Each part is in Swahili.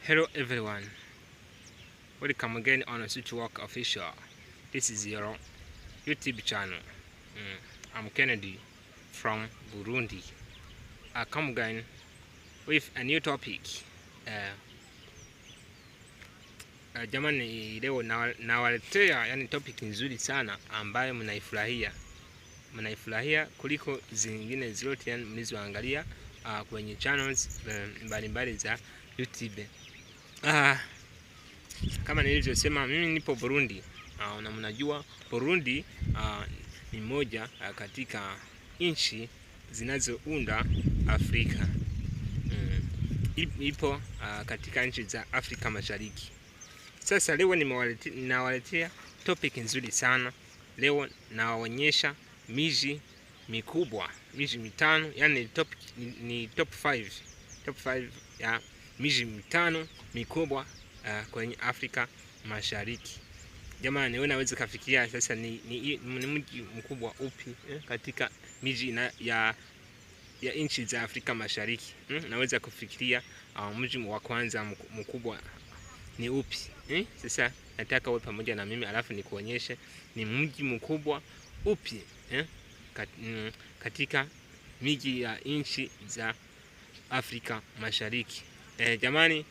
Hello everyone, welcome again on Switchwork Official. This is your YouTube channel. I'm Kennedy from Burundi. I come again with a new topic. Jamani, leo nawaletea yani topic nzuri sana ambayo mnaifurahia kuliko zingine zote yani mlizoangalia kwenye channels mbalimbali za YouTube. Kama nilivyosema, mimi nipo Burundi na mnajua Burundi ni moja katika nchi zinazounda Afrika. Ipo katika nchi za Afrika Mashariki. Sasa leo ninawaletea topic nzuri sana. Leo nawaonyesha miji mikubwa, miji mitano, yani ni top 5 ya miji mitano mikubwa kwenye Afrika Mashariki. Jamani, wewe unaweza kufikiria sasa ni mji mkubwa upi katika miji ya nchi za Afrika Mashariki? Naweza kufikiria mji wa kwanza mkubwa ni upi? Sasa nataka wewe pamoja na mimi alafu nikuonyeshe ni mji mkubwa upi katika miji ya nchi za Afrika Mashariki. Jamani,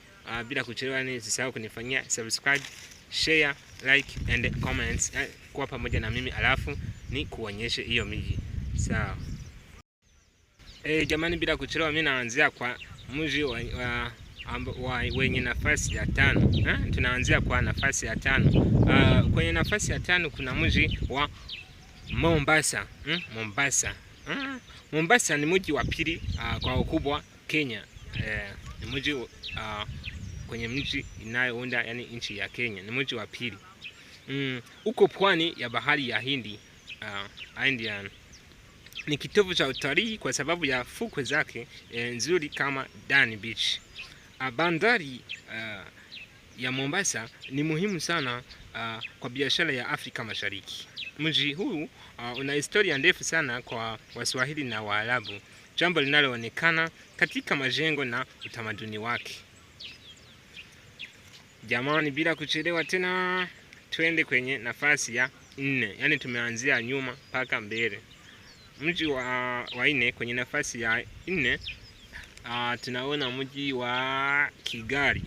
bila kuchelewa nisisahau kunifanyia subscribe, share, like and comments kwa pamoja na mimi alafu ni kuonyeshe hiyo miji. Sawa. Jamani, bila kuchelewa mimi naanzia kwa mji wenye nafasi ya 5. Tunaanzia kwa nafasi ya 5. Kwenye nafasi ya 5 kuna mji wa Mombasa. Mombasa ni mji wa pili kwa ukubwa Kenya. Ni mji kwenye mji inayounda yani nchi ya Kenya, ni mji wa pili. Uko pwani ya bahari ya Hindi, Indian. Ni kitovu cha utalii kwa sababu ya fukwe zake nzuri kama Diani Beach. Bandari ya Mombasa ni muhimu sana kwa biashara ya Afrika Mashariki. Mji huu una historia ndefu sana kwa Waswahili na Waarabu, jambo linaloonekana katika majengo na utamaduni wake. Jamani, bila kuchelewa tena twende kwenye nafasi ya 4. Yani tumeanzia nyuma mpaka mbele. Mji wa 4, kwenye nafasi ya 4 tunaona mji wa Kigali.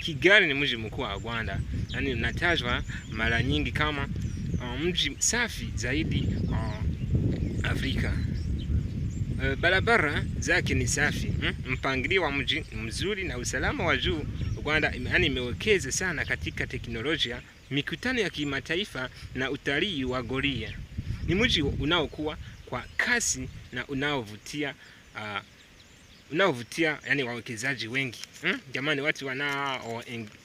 Kigali ni mji mkuu wa Rwanda. Yani unatajwa mara nyingi kama mji safi zaidi Afrika. Barabara zake ni safi, mpangilio wa mji mzuri na usalama wa juu. Rwanda imewekeza sana katika teknolojia, mikutano ya kimataifa na utalii wa goria. Ni mji unaokuwa kwa kasi na unaovutia yani wawekezaji wengi. Jamani, watu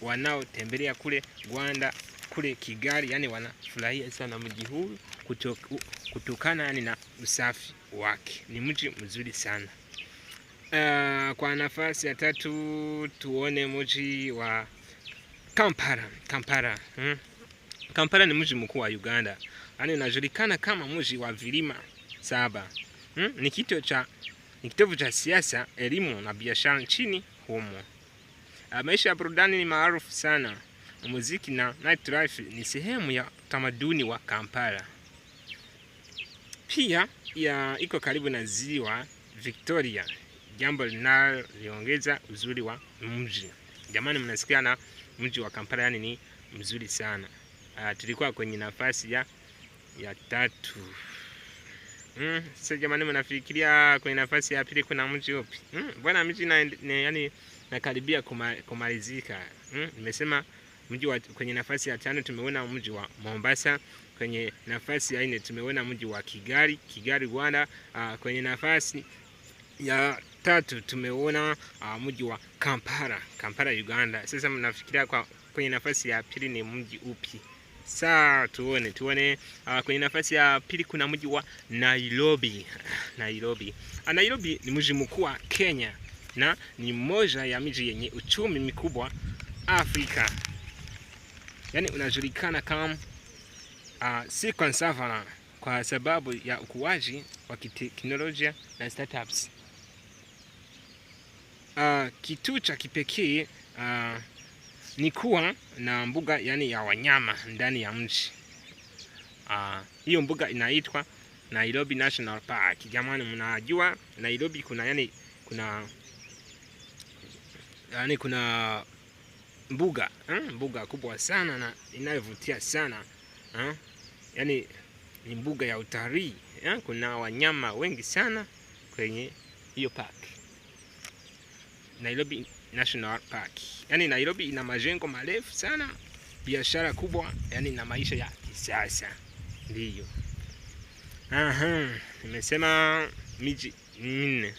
wanaotembelea kule Rwanda, kule Kigali, yani wanafurahia sana mji huu kutokana yani na usafi wake. Ni mji mzuri sana. Kwa nafasi ya 3 tuone mji wa Kampala. Kampala ni mji mkuu wa Uganda. Yani unajulikana kama mji wa vilima 7. Ni kitovu cha siasa, elimu na biashara nchini humo. Maisha ya burudani ni maarufu sana. Muziki na nightlife ni sehemu ya tamaduni wa Kampala. Pia iko karibu na ziwa Victoria, jambo linaloongeza uzuri wa mji. Jamani, mnasikia na mji wa Kampala yani ni mzuri sana. Tulikuwa kwenye nafasi ya 3. Sasa jamani, mnafikiria kwenye nafasi ya 2 kuna mji upi? Bwana, mji yani nakaribia kumalizika. Nimesema mji kwenye nafasi ya 5 tumeona mji wa Mombasa. Kwenye nafasi ya 4 tumeona mji wa Kigali, Rwanda. Kwenye nafasi ya 3 tumeona mji wa Kampala, Uganda. Sasa mnafikiria kwenye nafasi ya 2 ni mji upi? Sasa tuone kwenye nafasi ya 2 kuna mji wa Nairobi. Nairobi ni mji mkuu wa Kenya na ni moja ya miji yenye uchumi mkubwa Afrika. Yani unajulikana kama Silicon Savannah kwa sababu ya ukuaji wa kiteknolojia na startups. Kitu cha kipekee ni kuwa na mbuga yani ya wanyama ndani ya mji. Hiyo mbuga inaitwa Nairobi National Park. Jamani, mnajua Nairobi kuna mbuga kubwa sana na inayovutia sana. Yani ni mbuga ya utalii. Kuna wanyama wengi sana kwenye hiyo park, Nairobi National Park. Yani Nairobi ina majengo marefu sana, biashara kubwa, yani na maisha ya kisasa. Ndiyo. Nimesema miji 4.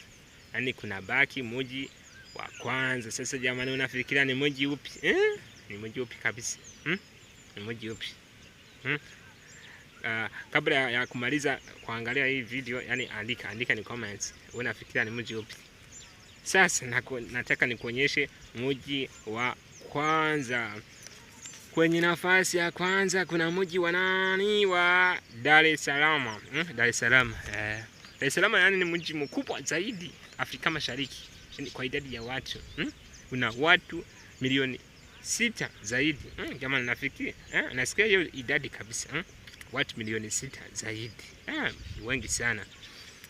Yani kuna baki mji wa kwanza. Sasa jamani, unafikiria ni mji upi? Ni mji upi kabisa? Ni mji upi? Kabla ya kumaliza kuangalia hii video, yani andika ni comments. Unafikiria ni mji upi? Sasa nataka nikuonyeshe mji wa kwanza. Kwenye nafasi ya kwanza kuna mji wa nani? Wa Dar es Salaam. Dar es Salaam. Dar es Salaam yani ni mji mkubwa zaidi Afrika Mashariki. Kwa idadi ya watu. Kuna watu milioni 6 zaidi. Jamani, nafikiri nasikia hiyo idadi kabisa. Watu milioni 6 zaidi. Ni wengi sana.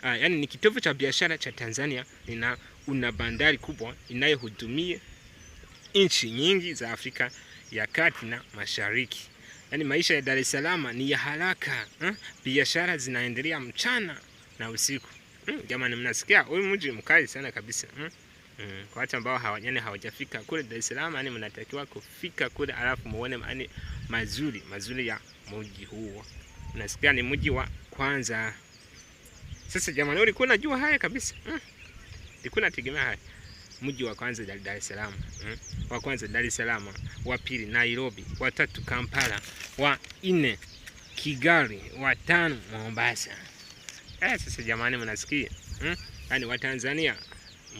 Yani ni kitovu cha biashara cha Tanzania. Una bandari kubwa inayohudumia nchi nyingi za Afrika ya Kati na Mashariki. Yani maisha ya Dar es Salaam ni ya haraka. Biashara zinaendelea mchana na usiku. Jamani, mnasikia huyu mji mkali sana kabisa. Kwa watu ambao hawajafika kule Dar es Salaam, yani mnatakiwa kufika kule alafu muone mazuri ya mji huo. Mnasikia ni mji wa kwanza. Sasa jamani, ulikuwa unajua haya kabisa? Ulikuwa unategemea haya? Mji wa kwanza Dar es Salaam. Wa kwanza Dar es Salaam, wa pili Nairobi, wa tatu Kampala, wa 4 Kigali, wa 5 Mombasa. Sasa jamani, mnasikia? Yani wa Tanzania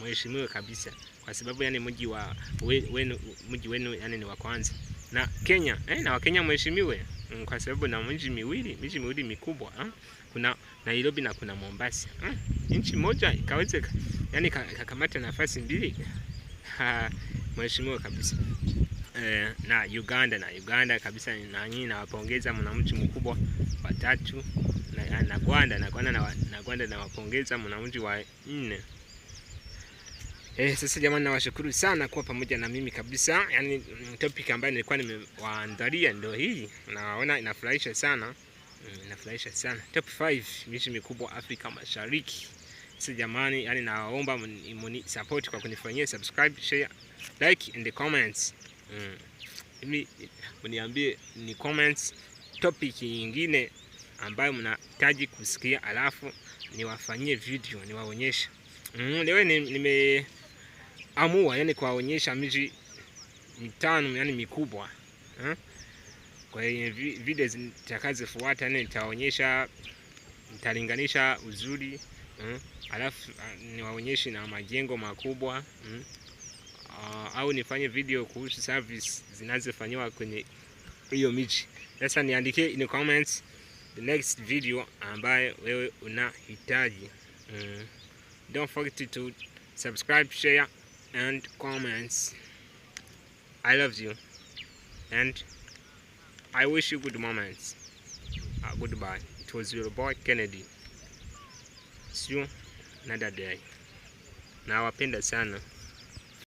mheshimiwe kabisa, kwa sababu yani mji wenu yani ni wa kwanza. Na Kenya, na wa Kenya mheshimiwe, kwa sababu na miji miwili mikubwa. Kuna Nairobi na kuna Mombasa. Nchi moja ikaweze yani kakamata nafasi 2. Mheshimiwa kabisa. Na Uganda kabisa, na nyinyi nawapongeza, mna mji mkubwa wa 3. Na Rwanda nawapongeza, mna mji wa 4. Sasa jamani, nawashukuru sana kuwa pamoja na mimi kabisa. Yani topic ambayo nilikuwa nimewaandalia ndio hii. Naona inafurahisha sana. Top 5 miji mikubwa Afrika Mashariki. Sasa jamani, yani naomba mni support kwa kunifanyia subscribe, share, like and the comments. Mniambie ni comments topic nyingine ambayo mnahitaji kusikia, alafu niwafanyie video niwaonyeshe. Leo nimeamua yani kuwaonyesha miji 5 yani mikubwa. Kwa hiyo video zitakazofuata yani nitalinganisha uzuri, alafu niwaonyeshe na majengo makubwa, au nifanye video kuhusu service zinazofanywa kwenye hiyo miji. Sasa niandikie in the comments the next video ambayo wewe unahitaji. Don't forget to subscribe, share and comments. I love you and I wish you good moments. Goodbye. It was your boy Kennedy. See you another day. Nawapenda sana.